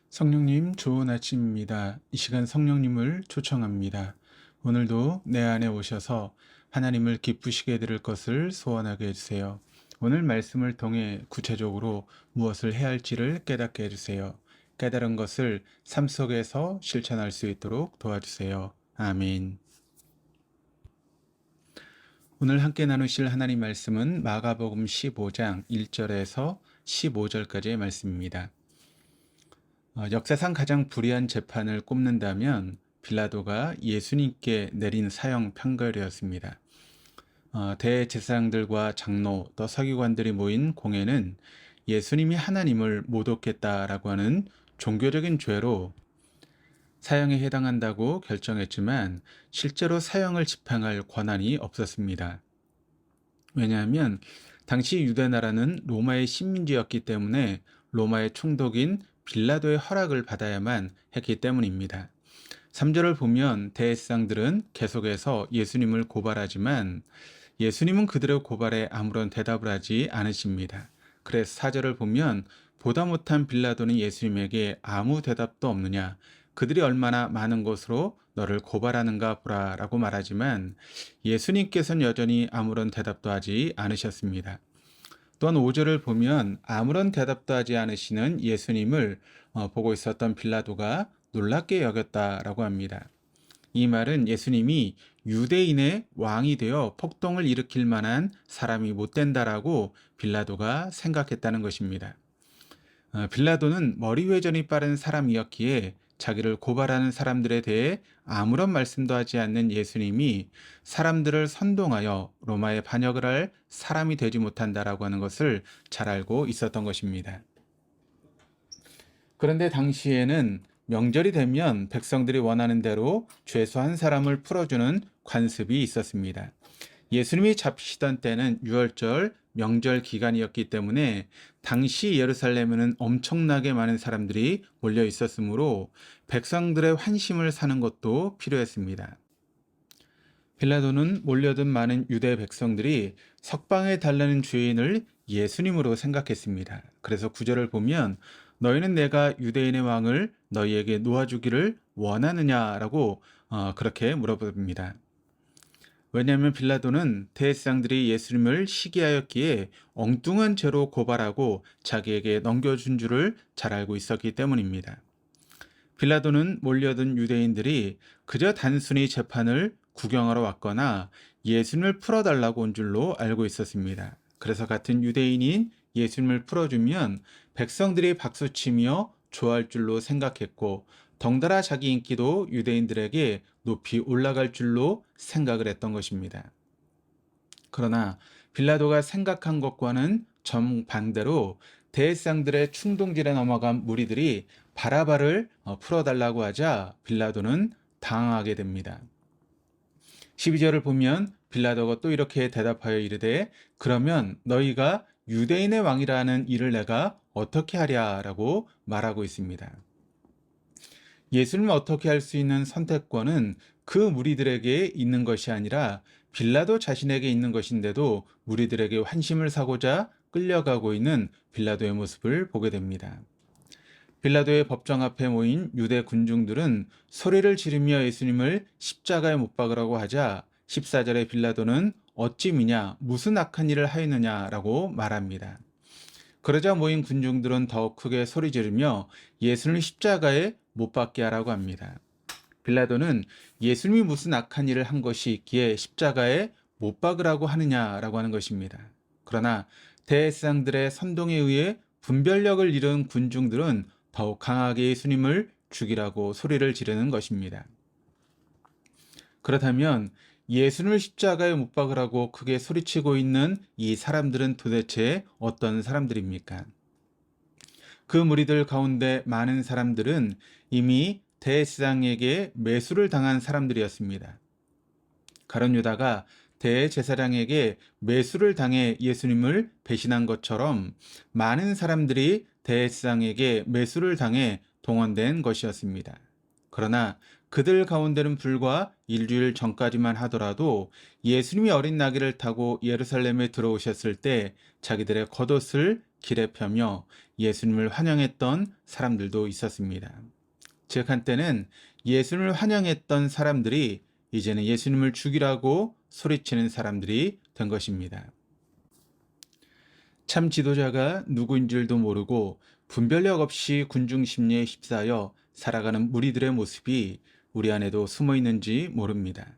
성령님, 좋은 아침입니다. 이 시간 성령님을 초청합니다. 오늘도 내 안에 오셔서 하나님을 기쁘시게 해드릴 것을 소원하게 해주세요. 오늘 말씀을 통해 구체적으로 무엇을 해야 할지를 깨닫게 해주세요. 깨달은 것을 삶 속에서 실천할 수 있도록 도와주세요. 아멘. 오늘 함께 나누실 하나님 말씀은 마가복음 15장 1절에서 15절까지의 말씀입니다. 역사상 가장 불의한 재판을 꼽는다면 빌라도가 예수님께 내린 사형 판결이었습니다. 대제사장들과 장로 또 서기관들이 모인 공회는 예수님이 하나님을 모독했다라고 하는 종교적인 죄로 사형에 해당한다고 결정했지만 실제로 사형을 집행할 권한이 없었습니다. 왜냐하면 당시 유대나라는 로마의 식민지였기 때문에 로마의 총독인 빌라도의 허락을 받아야만 했기 때문입니다. 3절을 보면 대제사장들은 계속해서 예수님을 고발하지만 예수님은 그들의 고발에 아무런 대답을 하지 않으십니다. 그래서 4절을 보면 보다 못한 빌라도는 예수님에게 아무 대답도 없느냐, 그들이 얼마나 많은 것으로 너를 고발하는가 보라 라고 말하지만 예수님께서는 여전히 아무런 대답도 하지 않으셨습니다. 또한 5절을 보면 아무런 대답도 하지 않으시는 예수님을 보고 있었던 빌라도가 놀랍게 여겼다라고 합니다. 이 말은 예수님이 유대인의 왕이 되어 폭동을 일으킬 만한 사람이 못 된다라고 빌라도가 생각했다는 것입니다. 빌라도는 머리회전이 빠른 사람이었기에 자기를 고발하는 사람들에 대해 아무런 말씀도 하지 않는 예수님이 사람들을 선동하여 로마에 반역을 할 사람이 되지 못한다라고 하는 것을 잘 알고 있었던 것입니다. 그런데 당시에는 명절이 되면 백성들이 원하는 대로 죄수 한 사람을 풀어주는 관습이 있었습니다. 예수님이 잡히시던 때는 유월절 명절 기간이었기 때문에 당시 예루살렘에는 엄청나게 많은 사람들이 몰려 있었으므로 백성들의 환심을 사는 것도 필요했습니다. 빌라도는 몰려든 많은 유대 백성들이 석방해 달라는 주인을 예수님으로 생각했습니다. 그래서 9절을 보면 너희는 내가 유대인의 왕을 너희에게 놓아주기를 원하느냐라고 그렇게 물어봅니다. 왜냐하면 빌라도는 대제사장들이 예수님을 시기하였기에 엉뚱한 죄로 고발하고 자기에게 넘겨준 줄을 잘 알고 있었기 때문입니다. 빌라도는 몰려든 유대인들이 그저 단순히 재판을 구경하러 왔거나 예수님을 풀어달라고 온 줄로 알고 있었습니다. 그래서 같은 유대인인 예수님을 풀어주면 백성들이 박수치며 좋아할 줄로 생각했고 덩달아 자기 인기도 유대인들에게 높이 올라갈 줄로 생각을 했던 것입니다. 그러나 빌라도가 생각한 것과는 정반대로 대제사장들의 충동질에 넘어간 무리들이 바라바를 풀어달라고 하자 빌라도는 당황하게 됩니다. 12절을 보면 빌라도가 또 이렇게 대답하여 이르되 그러면 너희가 유대인의 왕이라는 일을 내가 어떻게 하랴라고 말하고 있습니다. 예수님을 어떻게 할 수 있는 선택권은 그 무리들에게 있는 것이 아니라 빌라도 자신에게 있는 것인데도 무리들에게 환심을 사고자 끌려가고 있는 빌라도의 모습을 보게 됩니다. 빌라도의 법정 앞에 모인 유대 군중들은 소리를 지르며 예수님을 십자가에 못 박으라고 하자 14절에 빌라도는 어찌 미냐 무슨 악한 일을 하였느냐라고 말합니다. 그러자 모인 군중들은 더욱 크게 소리 지르며 예수님을 십자가에 못 박게 하라고 합니다. 빌라도는 예수님이 무슨 악한 일을 한 것이 있기에 십자가에 못 박으라고 하느냐라고 하는 것입니다. 그러나 대제사장들의 선동에 의해 분별력을 잃은 군중들은 더욱 강하게 예수님을 죽이라고 소리를 지르는 것입니다. 그렇다면 예수님을 십자가에 못 박으라고 크게 소리치고 있는 이 사람들은 도대체 어떤 사람들입니까? 그 무리들 가운데 많은 사람들은 이미 대제사장에게 매수를 당한 사람들이었습니다. 가룟 유다가 대제사장에게 매수를 당해 예수님을 배신한 것처럼 많은 사람들이 대제사장에게 매수를 당해 동원된 것이었습니다. 그러나 그들 가운데는 불과 일주일 전까지만 하더라도 예수님이 어린 나귀를 타고 예루살렘에 들어오셨을 때 자기들의 겉옷을 길에 펴며 예수님을 환영했던 사람들도 있었습니다. 즉 한때는 예수님을 환영했던 사람들이 이제는 예수님을 죽이라고 소리치는 사람들이 된 것입니다. 참 지도자가 누구인 줄도 모르고 분별력 없이 군중 심리에 휩싸여 살아가는 무리들의 모습이 우리 안에도 숨어 있는지 모릅니다.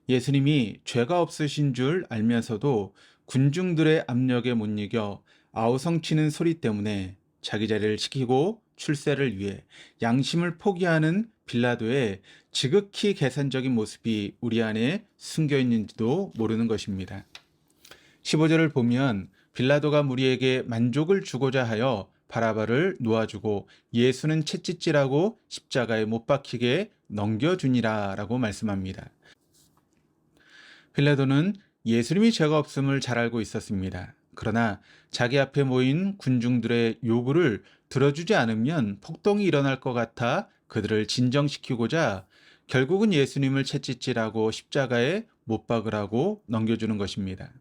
예수님이 죄가 없으신 줄 알면서도 군중들의 압력에 못 이겨 아우성치는 소리 때문에 자기 자리를 지키고 출세를 위해 양심을 포기하는 빌라도의 지극히 계산적인 모습이 우리 안에 숨겨 있는지도 모르는 것입니다. 15절을 보면 빌라도가 무리에게 만족을 주고자 하여 바라바를 놓아주고 예수는 채찍질하고 십자가에 못 박히게 넘겨주니라 라고 말씀합니다. 빌라도는 예수님이 죄가 없음을 잘 알고 있었습니다. 그러나 자기 앞에 모인 군중들의 요구를 들어주지 않으면 폭동이 일어날 것 같아 그들을 진정시키고자 결국은 예수님을 채찍질하고 십자가에 못 박으라고 넘겨주는 것입니다.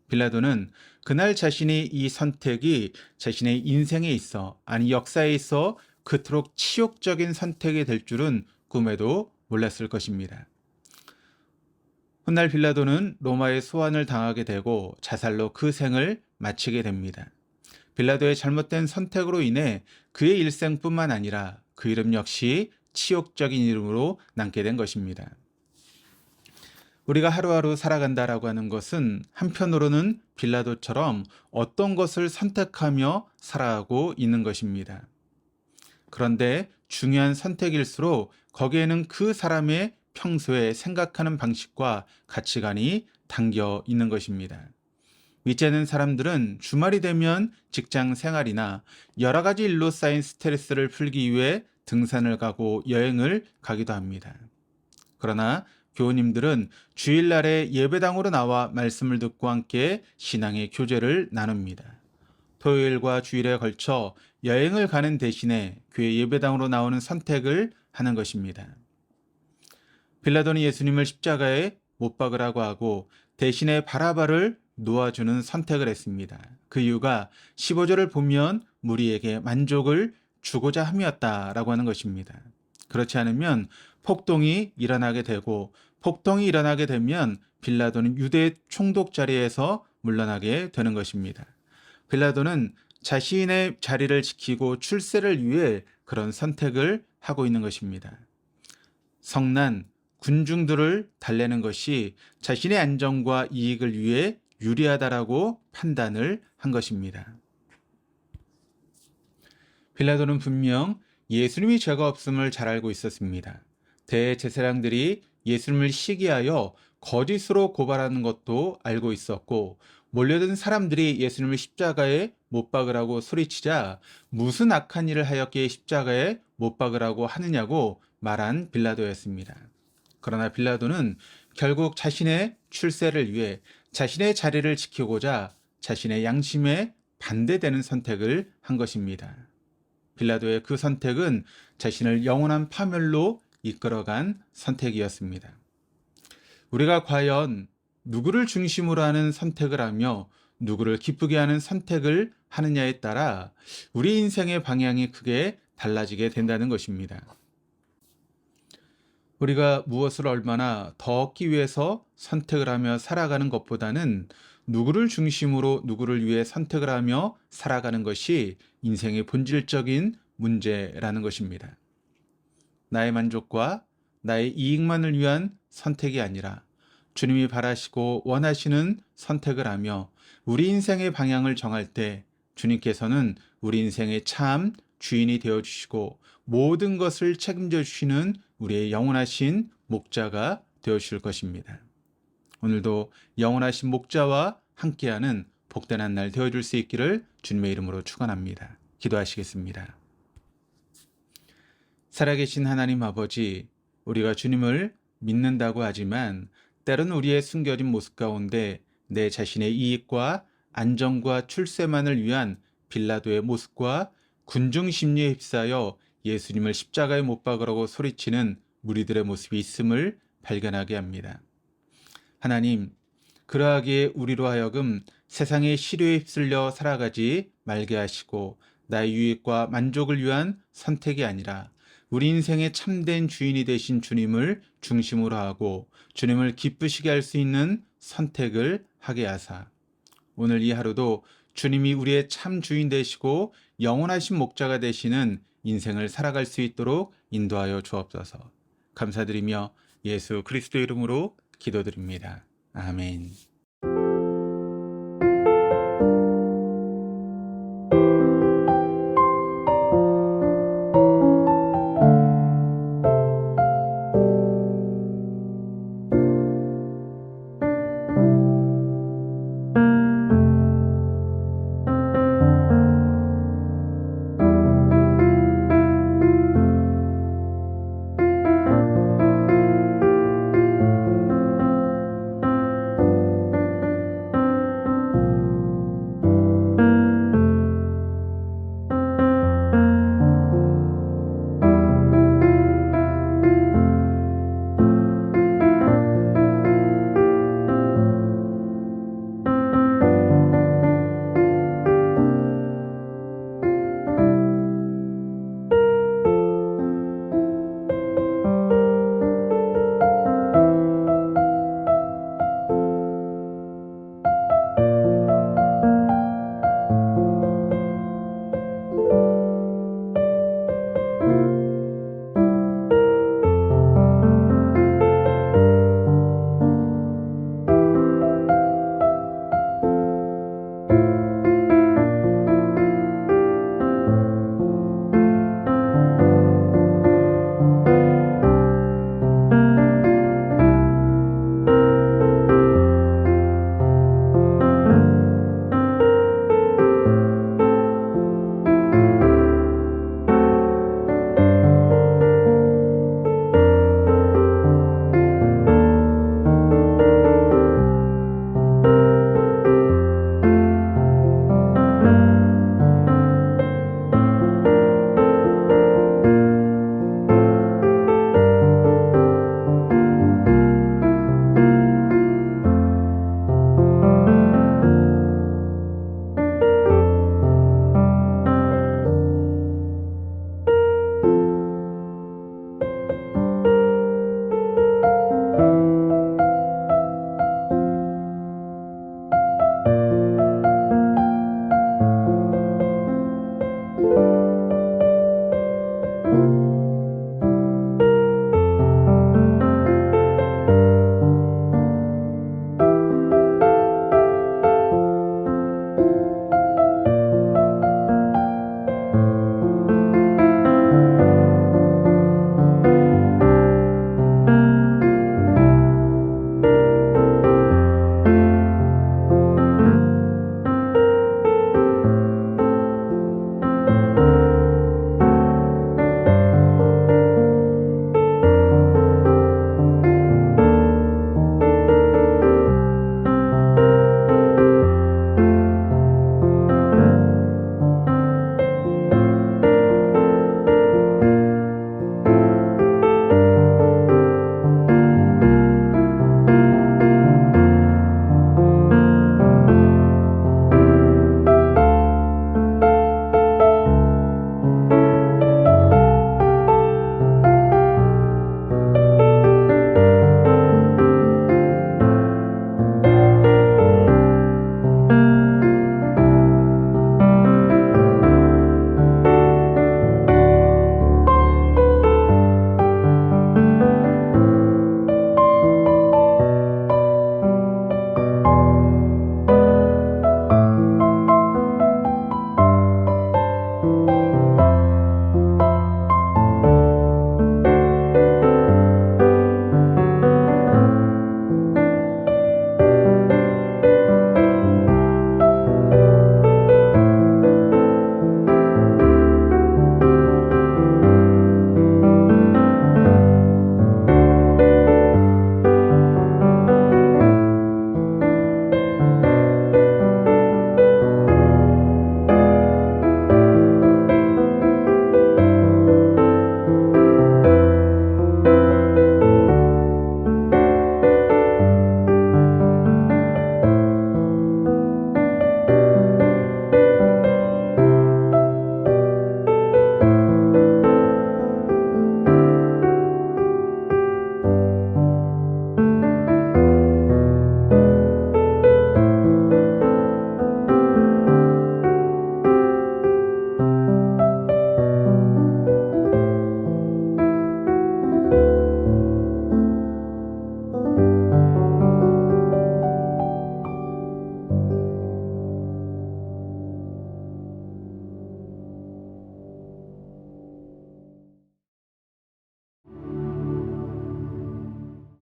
빌라도는 그날 자신이 이 선택이 자신의 인생에 있어, 아니 역사에 있어 그토록 치욕적인 선택이 될 줄은 꿈에도 몰랐을 것입니다. 훗날 빌라도는 로마의 소환을 당하게 되고 자살로 그 생을 마치게 됩니다. 빌라도의 잘못된 선택으로 인해 그의 일생뿐만 아니라 그 이름 역시 치욕적인 이름으로 남게 된 것입니다. 우리가 하루하루 살아간다라고 하는 것은 한편으로는 빌라도처럼 어떤 것을 선택하며 살아가고 있는 것입니다. 그런데 중요한 선택일수록 거기에는 그 사람의 평소에 생각하는 방식과 가치관이 담겨 있는 것입니다. 밑에는 사람들은 주말이 되면 직장 생활이나 여러 가지 일로 쌓인 스트레스를 풀기 위해 등산을 가고 여행을 가기도 합니다. 그러나 교우님들은 주일날에 예배당으로 나와 말씀을 듣고 함께 신앙의 교제를 나눕니다. 토요일과 주일에 걸쳐 여행을 가는 대신에 교회 예배당으로 나오는 선택을 하는 것입니다. 빌라도는 예수님을 십자가에 못 박으라고 하고 대신에 바라바를 놓아주는 선택을 했습니다. 그 이유가 15절을 보면 무리에게 만족을 주고자 함이었다라고 하는 것입니다. 그렇지 않으면 폭동이 일어나게 되고 폭동이 일어나게 되면 빌라도는 유대 총독 자리에서 물러나게 되는 것입니다. 빌라도는 자신의 자리를 지키고 출세를 위해 그런 선택을 하고 있는 것입니다. 성난, 군중들을 달래는 것이 자신의 안정과 이익을 위해 유리하다라고 판단을 한 것입니다. 빌라도는 분명 예수님이 죄가 없음을 잘 알고 있었습니다. 대제사장들이 예수님을 시기하여 거짓으로 고발하는 것도 알고 있었고 몰려든 사람들이 예수님을 십자가에 못 박으라고 소리치자 무슨 악한 일을 하였기에 십자가에 못 박으라고 하느냐고 말한 빌라도였습니다. 그러나 빌라도는 결국 자신의 출세를 위해 자신의 자리를 지키고자 자신의 양심에 반대되는 선택을 한 것입니다. 빌라도의 그 선택은 자신을 영원한 파멸로 이끌어간 선택이었습니다. 우리가 과연 누구를 중심으로 하는 선택을 하며 누구를 기쁘게 하는 선택을 하느냐에 따라 우리 인생의 방향이 크게 달라지게 된다는 것입니다. 우리가 무엇을 얼마나 더 얻기 위해서 선택을 하며 살아가는 것보다는 누구를 중심으로 누구를 위해 선택을 하며 살아가는 것이 인생의 본질적인 문제라는 것입니다. 나의 만족과 나의 이익만을 위한 선택이 아니라 주님이 바라시고 원하시는 선택을 하며 우리 인생의 방향을 정할 때 주님께서는 우리 인생의 참 주인이 되어주시고 모든 것을 책임져 주시는 우리의 영원하신 목자가 되어주실 것입니다. 오늘도 영원하신 목자와 함께하는 복된 한 날 되어줄 수 있기를 주님의 이름으로 축원합니다. 기도하시겠습니다. 살아계신 하나님 아버지, 우리가 주님을 믿는다고 하지만 때론 우리의 숨겨진 모습 가운데 내 자신의 이익과 안정과 출세만을 위한 빌라도의 모습과 군중 심리에 휩싸여 예수님을 십자가에 못 박으라고 소리치는 무리들의 모습이 있음을 발견하게 합니다. 하나님, 그러하기에 우리로 하여금 세상의 시류에 휩쓸려 살아가지 말게 하시고 나의 유익과 만족을 위한 선택이 아니라 우리 인생의 참된 주인이 되신 주님을 중심으로 하고 주님을 기쁘시게 할 수 있는 선택을 하게 하사 오늘 이 하루도 주님이 우리의 참 주인 되시고 영원하신 목자가 되시는 인생을 살아갈 수 있도록 인도하여 주옵소서. 감사드리며 예수 그리스도 이름으로 기도드립니다. 아멘.